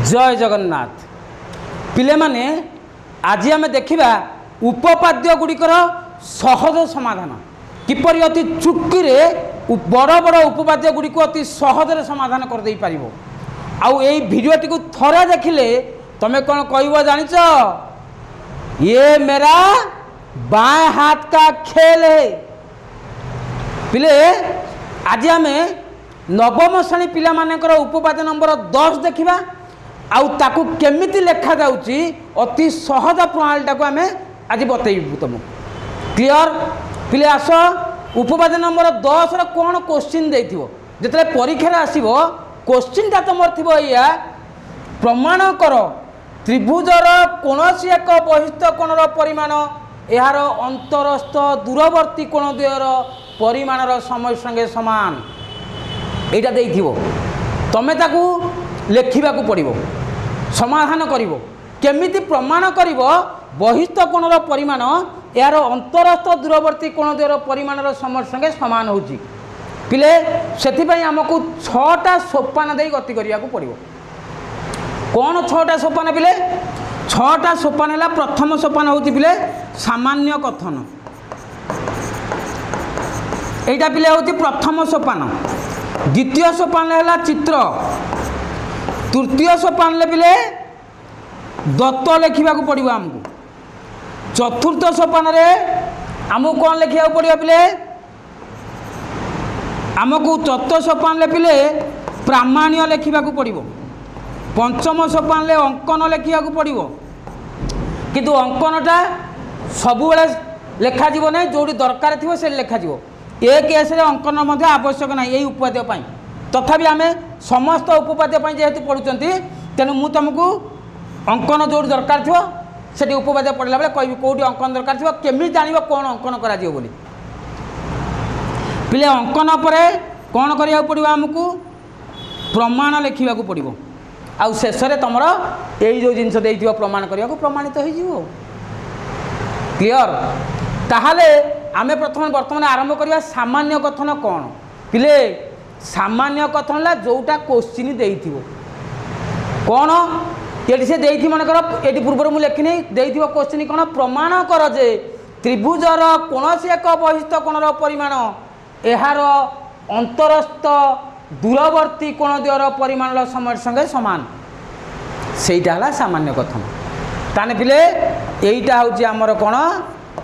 जय जगन्नाथ पिले माने आज आम देखा उपपाद्य गुड़िकर सहज समाधान किपरि अति चुटकी बड़ बड़ उपपाद्य गुड़ी को अति सहजरे समाधान करदे पार आउ यही भिडियोटी को थोड़ा देखिले तमें कौन कह जानिच ये मेरा बाएं हाथ का खेल है। पिले आज आम नवम श्रेणी पिला मानकर उपपाद्य नंबर 10 देखा आउ ताकू केमिति लेखा जाउची अति सहज प्रणाली को आम आज बतईबू तुमको क्लियर। पिले आस उपपाद्य नंबर 10 रो कौन क्वेश्चन देथिबो जेतले परीक्षा आसीबो क्वेश्चन ता तुमर थिबो या प्रमाण कर त्रिभुजर कोनोसी एक बहिस्थ कोणर परिमाण यार अंतरस्थ दूरवर्ती कोण द्वयर परिमाणर समय संगे समान एटा देथिबो तमे ताकू लेखिबाकू पड़िबो समाधान करिवो केमिति प्रमाण करिवो बहिस्थ कोणर परिमाण यार अंतरस्थ दूरवर्ती कोण द्वयर परिमाणर समय संगे समान होची। पिले सेथिपई हमकू 6टा सोपान देई गति करियाकू पड़िवो। कौन 6टा सोपान पिले 6टा सोपान है। प्रथम सोपान होची पिले सामान्य कथन एटा पिले होची प्रथम सोपान। द्वितीय सोपान है चित्र। तृतीय सोपान ले पिले दत्त लिखा पड़ो आमको। चतुर्थ सोपान रे आमको कौन लिखा पड़ो पिले आमको चतुर्थ सोपान ले पिले प्रामाण्य लिखा पड़ो। पंचम सोपान ले अंकन लिखा पड़ो किंतु अंकनटा सबु लेखा जीव ना जो दरकार थी से लेखा जीव ए केस रे अंकन मध्य आवश्यक ना यही उपपाद्य पाई तथापि आम समस्त उपपाद्य जेहेतु पढ़ुंट तेणु मु तुमको अंकन जो दरकार थी से उपपाद्य पढ़ला बेले कह कौटी अंकन दरकार थी केमी जान कौन अंकन कर पिले अंकन पर कौन करा पड़ो आमको प्रमाण लिखा पड़ो आउ शेष में तुम यही जो जिनस प्रमाण करने को प्रमाणित हो क्लियर। ताहले आमे प्रथम बर्तमान आरंभ करवा सामान्य कथन कौन पिले सामान्य कथन ला जोटा क्वेश्चन देइथिबो कौन ये से देइथि मन कर एटी पूर्व मु लेखिनी देइथिबो क्वेश्चन कौन प्रमाण कर जे त्रिभुजर कोनोसी एक बहिस्थ कोणर परिमाण एहार अंतरस्थ दूरवर्ती कोण द्वयर परिमाण समय संगे समान सेटा हला सामान्य कथन। ताने पिले एइटा होची हमर कोन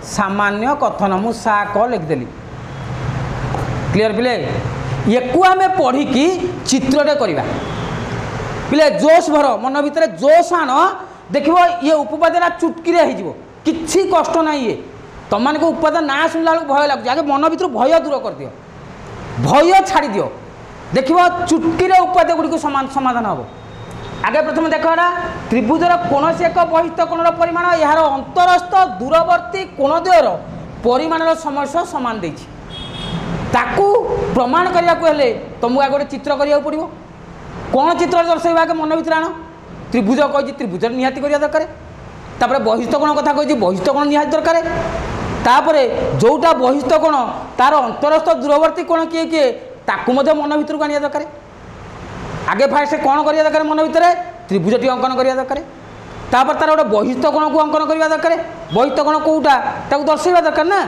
सामान्य कथन मु सा क लिखदेली क्लियर। पिले एकु आमे पढ़ी कि चित्रटे करवा पिले जोश भर मन भितर जोश आण देखिबो ये उपपाद्यटा चुटकी रे हिजिबो किछि कष्ट ना ये तुम मान को उपपाद्य ना सुनला भय लागु आगे मन भितर भय दूर कर दियो भय छाड़ी दियो देखिबो चुटकी रे उपपाद्य गुडी को समाधान हबो। आगे प्रथम देखा त्रिभुजर कोनोसी एक बहिस्थ कोणर परिमाण यार अंतरस्थ दूरवर्ती कोण द्वयर परिमाणर समय समान देछि ताकू प्रमाण करने को हेले तुमको आगे गोटे चित्र करिया पड़ो कौन चित्र दर्शाइबा आगे मन भीतर आण त्रिभुज कही त्रिभुज निहाती करिया दरकार तापर बहिस्थ कोण कथा कही बहिस्थ कोण निहाती दरकार तापर जोटा बहिस्थ कोण तार अंतरस्थ दूरवर्ती कोण किए किए ताकू मध्य मन भीतर को आनिया दरकार आगे फास्ट कौन करिया दरकार मन भीतर त्रिभुजटी अंकन करिया दरकार तापर तार गोटे बहिस्थ कोण को अंकन करिया दरकार बहिस्थ कोण कोउटा ताकू दर्शाइबा दरकार ना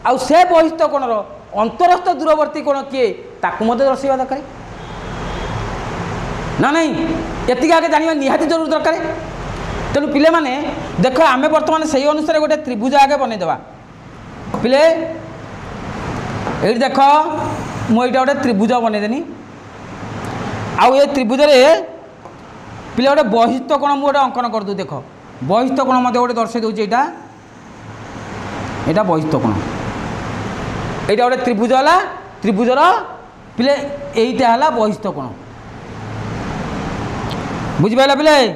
आउ से बहिस्थ कोणर अंतरस्थ दूरवर्ती कोण किए ताकू मध्य दर्शाइबा दरकार ना नहीं एतिक आगे जानिबा निहाती जरूर दरकार। तेणु पिले माने देख आमे वर्तमान सही अनुसार गोटे त्रिभुज आगे बनईदेवा पिले ये देख मुझे गोटे त्रिभुज बनईदेनी आउ ये त्रिभुज पिले गोटे बहिस्थ कोण मुझे अंकन करदू देख बहिस्थ कोण मत गोटे दर्शाई दूसरी यहाँ बहिस्थ कोण यहाँ गोटे त्रिभुज है त्रिभुजर पिले यहीटा है बहिस्थ कोण बुझिपारा पिले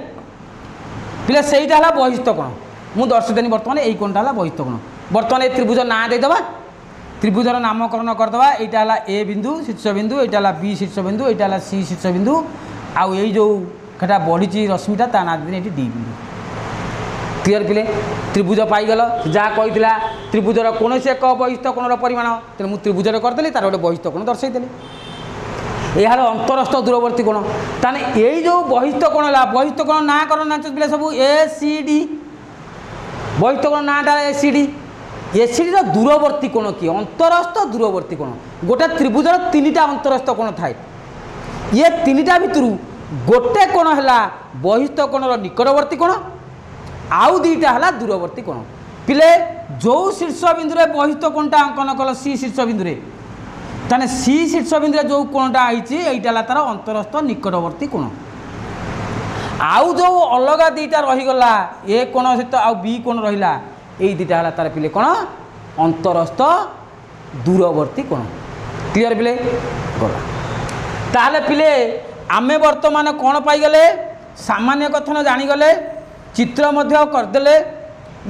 पिले सहीटा है बहिस्थ कोण मु दर्शदेनी बर्तमान यही कोणटा है बहिस्थ कोण बर्तमान ये त्रिभुज ना देदेबा त्रिभुजर नामकरण करदे यहाँ है ए बिंदु शीर्ष बिंदु यहाँ है बी शीर्ष बिंदु यहाँ है सी शीर्ष बिंदु आउ यही जो कटा बढ़ी रश्मिटा ता ना देनी डी बिंदु क्लियर पिले त्रिभुज पाईगल जहाँ कही त्रिभुजर कौन एक बहिस्थ कोणर परिमाण तेणु मुझे त्रिभुजर करदेली तार गोटे बहिस्थ कोण दर्शाईदेली यार अंतरस्थ दूरवर्ती कोण ताने यही जो बहिस्थ कोण है बहिस्थ कोण ना कर ना पिले सब ACD बहिस्थ कोण नाटा ACD ACD दूरवर्ती कोण किए अंतरस्थ दूरवर्ती कोण गोटे त्रिभुजर 3टा अंतरस्थ कोण थाए ये 3टा भितर गोटे कोण है बहिस्थ कोणर निकटवर्ती कोण आउ 2टा है दूरवर्ती कोण पिले जो शीर्ष बिंदु बहिस्थ कोणटा अंकन कल सी शीर्ष बिंदु ताने सी शीर्ष बिंदु जो कोणटा आईची एटा तार अंतरस्थ निकटवर्ती कोण आउ जो अलग 2टा रहीगला ए कोण सहित आउ बी कोण रहिला यही 2टा है तार पिले कोण अंतरस्थ दूरवर्ती कोण क्लियर पिले गला ताहले पिले आमे वर्तमान कौन पाईगले सामान्य कथन जानीगले चित्र मध्य करदेले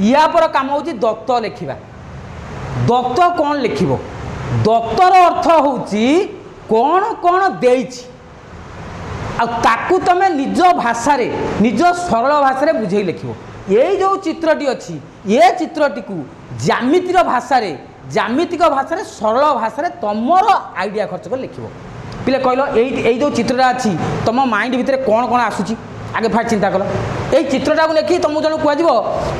या पर काम होची दत्त लिखा दत्त कौन लिखिब दत्तर अर्थ होची कौन कौन देइछि ताकू तमे निज भाषा रे निज सरल भाषा रे बुझेई लिखिब यही जो चित्रटी अच्छी ये चित्रटी को ज्यामितिर भाषा रे ज्यामितिक भाषा रे सरल भाषा रे तमर आइडिया खर्च कर लिखिब पिले कहल यही जो चित्रटा अच्छी तुम माइंड भितर कौन कौन आसूची आगे फाट चिंता कल यही चित्रटा को देखी तुमको जन कह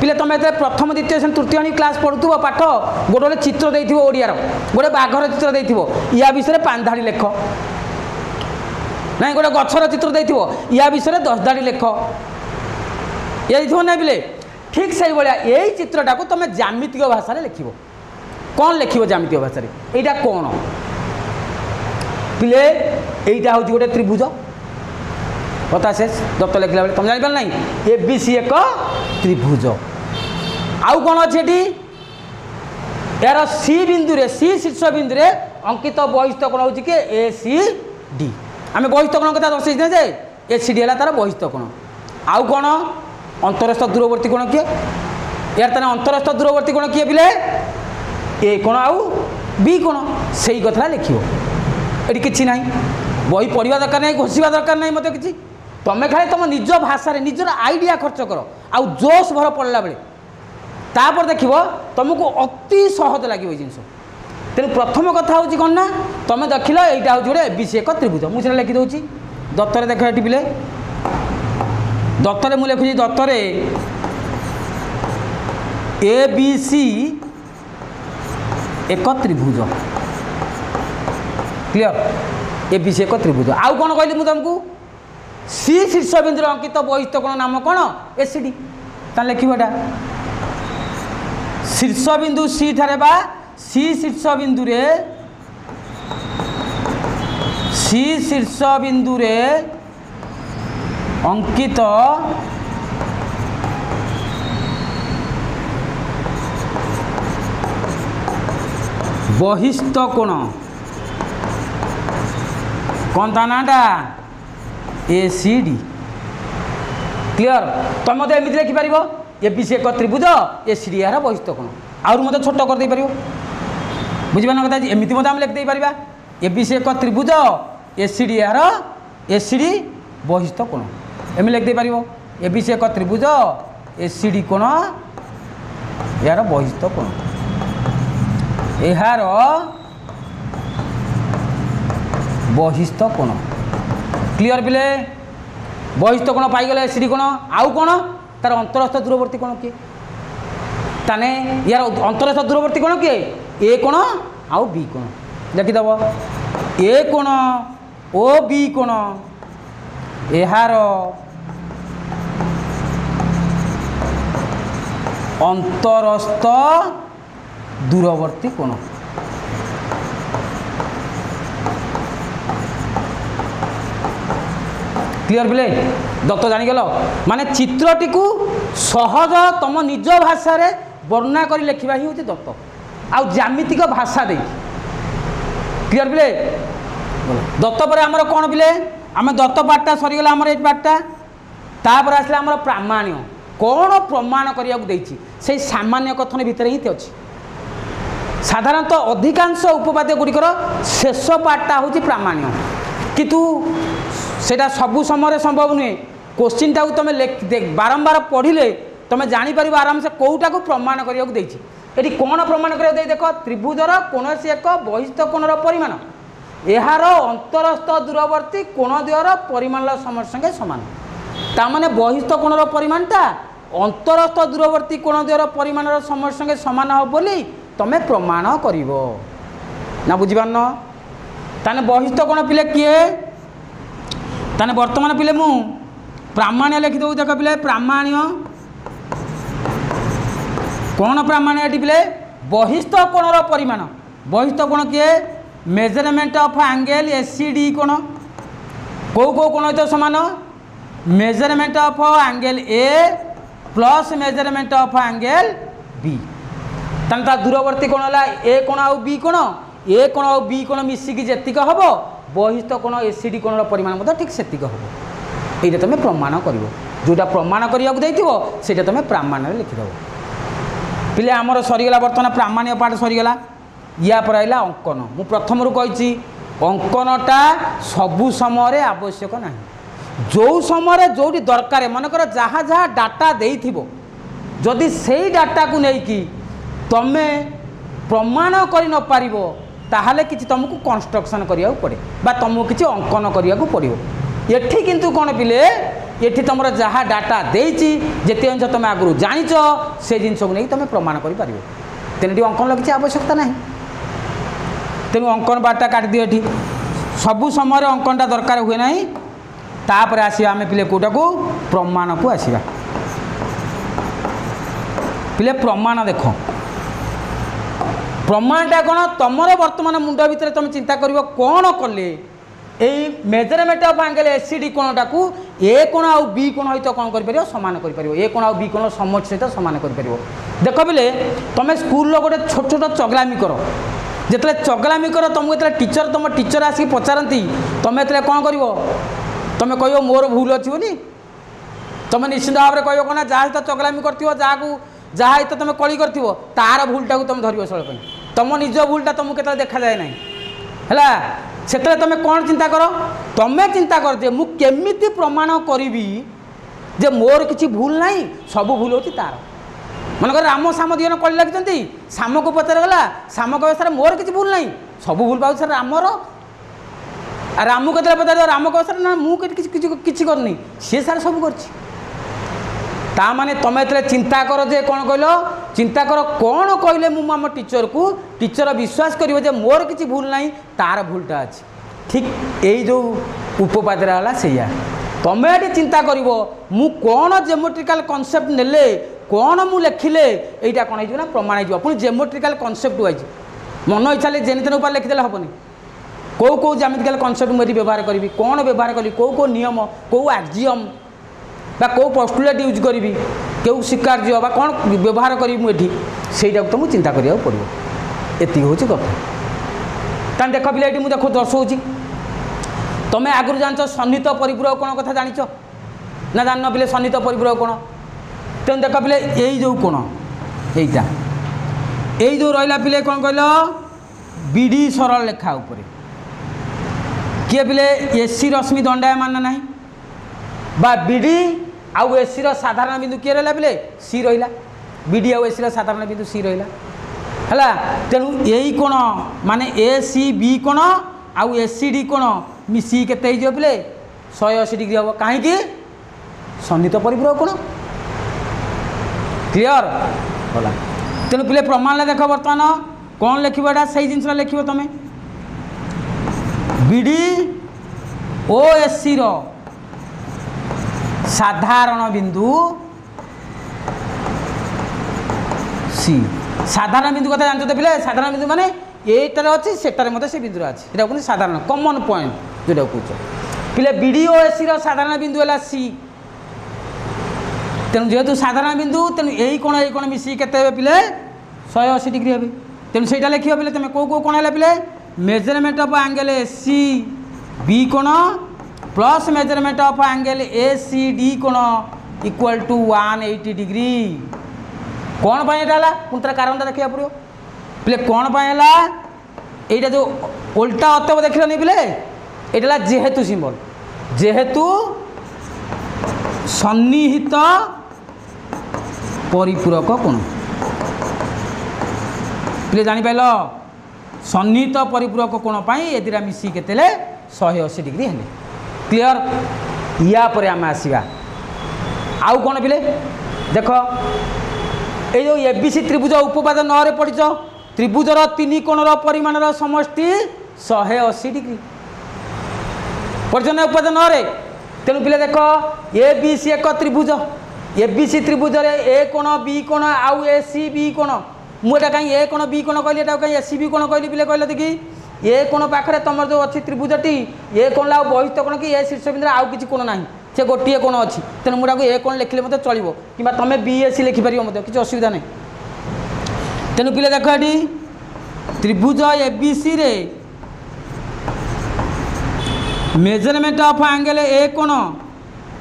पिले तुम ये प्रथम द्वितीय श्रेणी तृतीय श्रेणी क्लास पढ़ुव पाठ गोटे गोटे चित्र देथिबो ओडियार गोटे बाघर चित्र देथिबो या विषय 5 धाड़ी लेख ना गोटे गछर चित्र देथिबो या विषय 10 धाड़ी लेख ये ना पिले ठीक से भाया यही चित्रटा को तुम ज्यामितिक भाषा लिखिब कौन लिखिब ज्यामितिक भाषा यहाँ कौन पिले यहीटा हूँ गोटे त्रिभुज कथा शेष दत्त लिखला बेले तुम जापर ना ABC एक त्रिभुज आउ कौन अच्छे यार सी बिंदु रे सी शीर्ष बिंदु रे अंकित बहिस्थ कोण हूँ कि ACD आम बहिस्थ कोण कथा दर्शे जे ACD है तार बहिस्थ कोण आउ कौन अंतरस्थ दूरवर्ती कोण किए यार ताने अंतरस्थ दूरवर्ती कोण किए पिले ए कोण आउ बी कोण सही कथा लिखिब ये किसी ना बही पढ़ा दरकार नहीं घोषा दरकार नहीं मत कि तुम्हें खाली तुम निज भाषा निजर आइडिया खर्च कर आउ जोश भर पढ़ला बेले तापर देख तुमको अति सहज लगे जिन तेणु प्रथम कथा हूँ कौन ना तुम देख लो यहाँ हूँ गोटे ABC एक त्रिभुज मुझे लिखिदे दत्तर देख ये पिले दत्तर मुझे लिखुची दत्तर ABC एक त्रिभुज क्लियर ABC एक त्रिभुज आउ कौन कहली मुझे तुमको सी शीर्ष बिंदु अंकित बहिस्थ कोण नाम कौन ACD तान लिखा शीर्ष बिंदु सी ठारे बा सी शीर्ष बिंदु रे सी शीर्ष बिंदु रे अंकित बहिस्थ कोण कौन ता नाटा ACD क्लियर तुम मत एमती लिखिपर ABC एक त्रिभुज ACD यार बहिस्थ कोण आउर मत छोट कर दे पारिबो बुझिबान कथा एमती मत आम लिख दे परिबा ABC एक त्रिभुज ACD यार ACD बहिस्थ कोण एम लिख दे पारिबो ABC एक त्रिभुज ACD कोण यार बहिस्थ कोण यार बहिस्थ कोण क्लियर पिले बहिस्थ कोण पाईगले ACD कोण आउ कोण तार अंतरस्थ दूरवर्ती कोण किए ताने यार अंतरस्थ दूरवर्ती कोण किए ए कोण आउ बी कोण लिखिदेव ए कोण ओ बी कोण यार अंतरस्थ दूरवर्ती कोण क्लियर पिले दत्त जानीगल माने चित्रटी को सहज तुम निज भाषा रे वर्णना कर लिखा ही हूँ दत्त आउ ज्यामितिक भाषा दे क्लियर पिले दत्त पर आमर कौन पिले आम दत्त पाठटा सरीगला आमर ये पाठटा तापर आसला आमर प्रामाण्य कौन प्रमाण करने से सामान्य कथन भितर ही अच्छी साधारणतः अधिकांश उपपाद्य गुड़िकर शेष पार्टा हूँ प्रामाण्य किंतु सेटा सबु समय संभव नुहे क्वेश्चन टाक तुम बारंबार पढ़ले तुम जापर आराम से कौटा को प्रमाण करने ये कौन प्रमाण कर देख त्रिभुजर कौन एक बहिस्थ कोणर परिमाण यार अंतरस्थ दूरवर्ती कोण द्वयर परिमाण समय संगे सामान ताने बहिस्थ कोणर परिमाणटा अंतरस्थ दूरवर्ती कोण द्वयर परिमाण समय संगे सामान हो बोली तमे प्रमाण करिवो ना बुझीपार न ताने बहिस्थ कोण पिले किए ताने वर्तमान पिले मु प्रामाण्य लिखिदेव देख पिले प्रामाण्य कौन प्रामाण्य ये पिले बहिस्थ कोणर परिमाण बहिस्थ कोण किए मेजरमेंट ऑफ एंगल एसीडी कोण कौ कौ कोण तो समान measurement of angle A plus measurement of angle B ता दूरवर्ती कोण है ए कोण आउ बी कोण ए कोण आउ बी कोण मिसिकी जेतिक हम बहिस्थ कोण एसीडी कोणर परिमाण ठीक सेतिक हम ये तुम प्रमाण कर जोटा प्रमाण करने तुम प्रामाण्य लिखिदेव पिले आमर सरीगला बर्तमान प्रामाण्य पाठ सरीगला या पर आइला अंकन मु प्रथम रू कही अंकनटा सबु समय आवश्यक ना जो समय जो दरकार मनकर जहाँ जहाँ डाटा देइथिबो जदि सेई डाटा को लेकिन तमे प्रमाण कर न पारिबो ताहले किछि तुमको कंस्ट्रक्शन करिया पड़े बा तुमको किछि अंकन करिया पड़िबो एठी किंतु कोन पिले एठी तुमर जहाँ डाटा देइछि जेते अंश तुम आगु जानिच से जिनस को नहीं तुम प्रमाण कर पारिबो तेने अंकन किछि आवश्यकता नहीं तेणु अंकन बारटा काट दिए ये सबू समय अंकनटा दरकार हुए ना तापर आसवा आम पिले कौटा को प्रमाण को आसवा पिले प्रमाण देख प्रमाणटा कौन तुम वर्तमान मुंड भितर तुम चिंता कर कौन कले यही मेजरमेंट ऑफ एंगल एसीडी कोणटा को ए कोण आउ बी कोण सहित कौन कर सामान कर ए कोण आउ बी कोण समझ सहित सामान कर देख पिले तुम स्कूल गोटे छोट छोट चगलामी कर जिते चगलामी कर तुमको जो टीचर तुम टीचर आसिक पचारती तुम ये कौन कर तुम कह मोर भूल अच्छी बोली तुम निश्चित भाव में कह ना जहाँ सहित चगलामी कर जहाँ हित तुम कली कर तार भूलटा को तुम धरव सड़क तुम निज भूलटा तुमको केत देखा जाए ना है से तुम कौन चिंता कर तुम्हें चिंता कर जे मु केमिति प्रमाण करी जे मोर किसी भूल ना सब भूल होती तार मनकर राम साम दिजन कली लगी साम को पचार गला साम कह सर मोर किसी भूल ना सब भूल पाऊँ सर रामर रामू के पचार राम कह सर ना मुझे करनी सी सार सब कर तुम ये चिंता कर जे कौन कहल चिंता कर कौन कहले मु आम टीचर को टीचर विश्वास कर मोर किसी भूल ना तार भूलटा अच्छी ठीक यही जो उपपाद्य है से तुम ये चिंता कर मु कौन जेमेट्रिकल कनसेप्ट नेले कौन मु लिखिले यहाँ कौन हो प्रमाण हो पुणी जेमेट्रिकल कनसेप्ट वाइज मन इच्छा जेन तेन उपाय लिखिदे हेनी कौ कौ जेमेट्रिकल कनसेप्ट मुझे व्यवहार करी कौन व्यवहार करी कौ कौ नियम कौ एक्जियम बा कौ पोस्टुलेट यूज करी क्यों स्वीकार्य बा कौन व्यवहार करी मुझे से तुमको चिंता करा पड़ो एति हूँ कथा देख पिले ये मुझे दर्शाऊँ तुम्हें आगुरी जान सन्निहित परिपूरक कोण कथा जान ना जान पिले सन्निहित परिपूरक कोण तेणु देख पिले यही जो कोण यहीटा यही जो रहा पिले कौन कहल बीडी सरल लेखा उपरे किए पिले एसी रश्मि दंडायमान ना बा बीडी आउ एसी साधारण बिंदु किए रहा पिले सी रहा बीडी आउ एसी साधारण बिंदु सी रहा है तेणु यही कोण माने ए सी बी कोण आउ एसी डी कोण मिसी केते हो पिले 180 डिग्री हम कहीं सन्निहित परिपूरक कोण क्लियर होला तेणु पिले प्रमाण देख बर्तमान कौन लिखा से जिन लिख तुम बीडी ओ एसी साधारण बिंदु सी साधारण बिंदु कथा जानते पिले साधारण बिंदु माने एटार अच्छी सेटार मत से बिंदु अच्छी ये साधारण कमन पॉइंट जोटा कह पिले बीडी ओ एसी साधारण बिंदु है सी तेणु जेहेतु साधारण बिंदु तेणु यही कोण मिसी के पिले 180 डिग्री हे तेणु से लिख पिले तुम कौ कौ कोण है पिले measurement of angle A C B कोण plus measurement of angle A C D कोण इक्वल टू 180 डिग्री कौन पाई है पुणी कारण देखा पड़ो पिले कौन पाई है यहाँ जो उल्टा अतब देखनी पिले यहाँ जेहेतु सिंबल जेहेतु सन्निहित परिपूरक कोण पिले जानी पाइल सन्निहित परिपूरक कोण ए दुटा मिसी केते 180 डिग्री हेले क्लियर। या पर आम आसवा आउ कौन पिले देख ये जो एबीसी त्रिभुज उपपाद 9 रे पढ़िच त्रिभुजर 3 कोणर परिमाणर समष्टि 180 डिग्री पढ़िच ना उपपाद 9 रे। तेणु पिले देख एबीसी एक त्रिभुज एबीसी त्रिभुज रे ए कोण बी कोण आउ एसी बी कोण मुझे कहीं ए कोण बी कोण कहली कहीं एसी बी कोण कहली पिले कहल देखी ए कोण पाखे तुम जो अच्छी त्रिभुजटी ए कोण आउ बहिष्ठ कोण कि ए शीर्ष बिंदु आउ किसी कोण ना से गोटे कोण अच्छी तेणु मुझे ए कोण लिखले मत चलो कि तुम बी एसी लिखिपर मत किसी असुविधा नहीं। तेणु पिले देख ये त्रिभुज एबीसी रे मेजरमेंट ऑफ एंगल ए कोण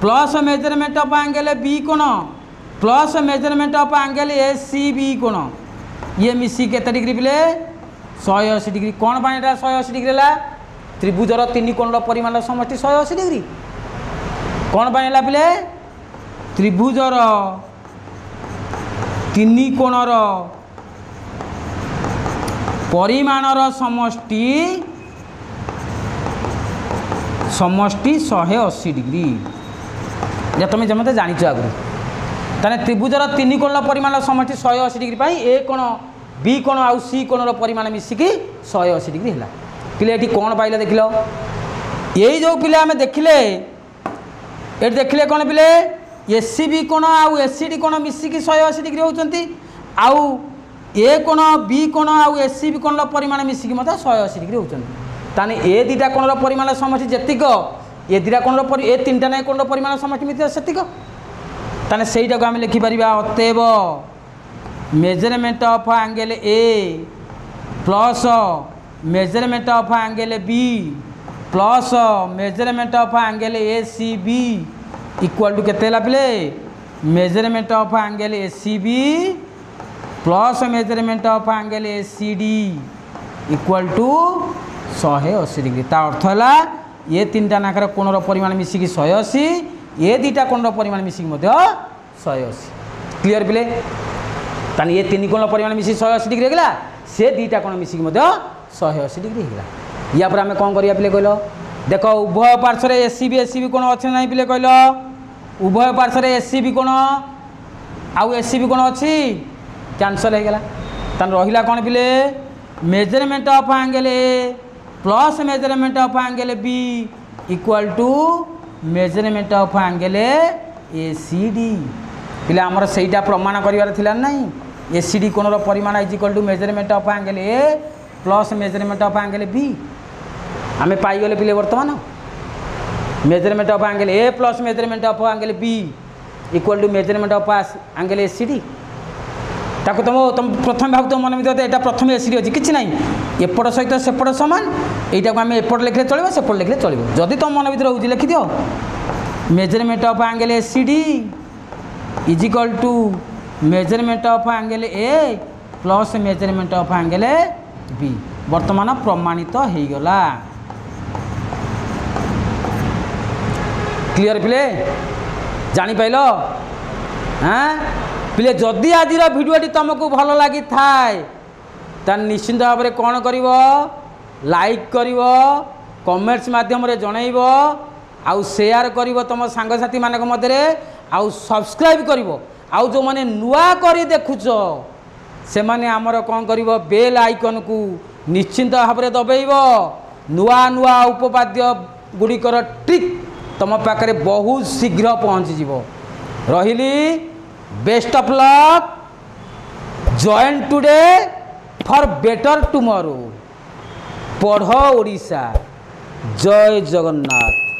plus measurement of angle B कोण plus measurement of angle A C B कोण ये मिसी केते डिग्री पिले 180 डिग्री। कौन पाई 180 डिग्री है त्रिभुजर 3 कोणर परिमाण समष्टि 180 डिग्री। कौन पाई पिले त्रिभुजर 3 कोणर परिमाणर समष्टि 180 डिग्री जे तुम जमते जानिच आगु ताने त्रिभुजर 3 कोणर परिमाण समष्टि 180 डिग्री पाई ए कोण बी कोण आउ सी कोणर परिमाण मिसिकी 180 डिग्री है पिले ये कौन पाइले देख लो यही जो पिले आम देखिले ये देखिले कौन पिले एसी बी कोण आउ एसीडी कोण मिसिकी 180 डिग्री होती आउ ए कोण बी कोण आउ एसी बी कोणर परिमाण मिसिकी मत 180 डिग्री होती ताने ए दुटा कोणर परिमाण समष्टि जेतिक ए दुटा कोणर ए 3टा ना कोणर परिमाण समष्टि मित्र सेतिक ताने सेटा को आम लिखिपर अतएव measurement of angle A plus measurement of angle B plus measurement of angle A C B equal to केते पिले measurement of angle A C B plus measurement of angle A C D equal to 180 degree. ता अर्थ है ये 3टा नाकर कोणर परिमाण मिसिकी 180 ये 2टा कोणर परिमाण मिसिकी 180 clear पिले ताने ये 3 कोण परिमाण मिसिकी 180 डिग्री होगा से 2टा कोण मिसिकी 180 डिग्री होगा। या पर आम कौन करिया पिले कहल देख उभय पार्श्व एसी बी कोण अच्छे ना पिले कहल उभय पार्श्व एसी बी कोण आउ एसी बी कोण अच्छी कैंसल हो गला तान रहिला कौन पिले measurement of angle A plus measurement of angle B equal to measurement of angle A C D पिले आमर सेटा प्रमाण करिवार थिला नहीं एसीडी कोणर परिमाण is equal to measurement of angle A plus measurement of angle B आमे पाइगले पिले वर्तमान measurement of angle A plus measurement of angle B equal to measurement of angle ACD ताको तुम प्रथम भाव तुम मन में यहाँ प्रथम एसीडी अच्छी किसी ना एपट सहित सेपट सामान यहाँ को आम एपट लिखले चलो सेपट लिखले चलो जदि तुम मन भर रोज लिखि दियो measurement of angle ACD is equal to measurement of angle A plus measurement of angle B वर्तमान प्रमाणित हो गला क्लियर पिले जानी पाइल हाँ पिले जदि आज भिडियोटी तुमको भल लगी थाए ता निश्चिंत भाव में कौन कर लाइक कर कमेंट्स माध्यम जनइब आउ शेयर कर तुम सांगसाथी मान मध्य आउ सब्सक्राइब कर आउ जो मैंने नुआ कर देखुच से माने आमर कौन कर बेल आइकन को निश्चिंत भाव में दबेब नुआ नुआ उपपाद्य गुड़िकर ट्रिक तुम पाखे बहुत शीघ्र पहुँची रही best of luck join today for better tomorrow पढ़ ओडिशा जय जगन्नाथ।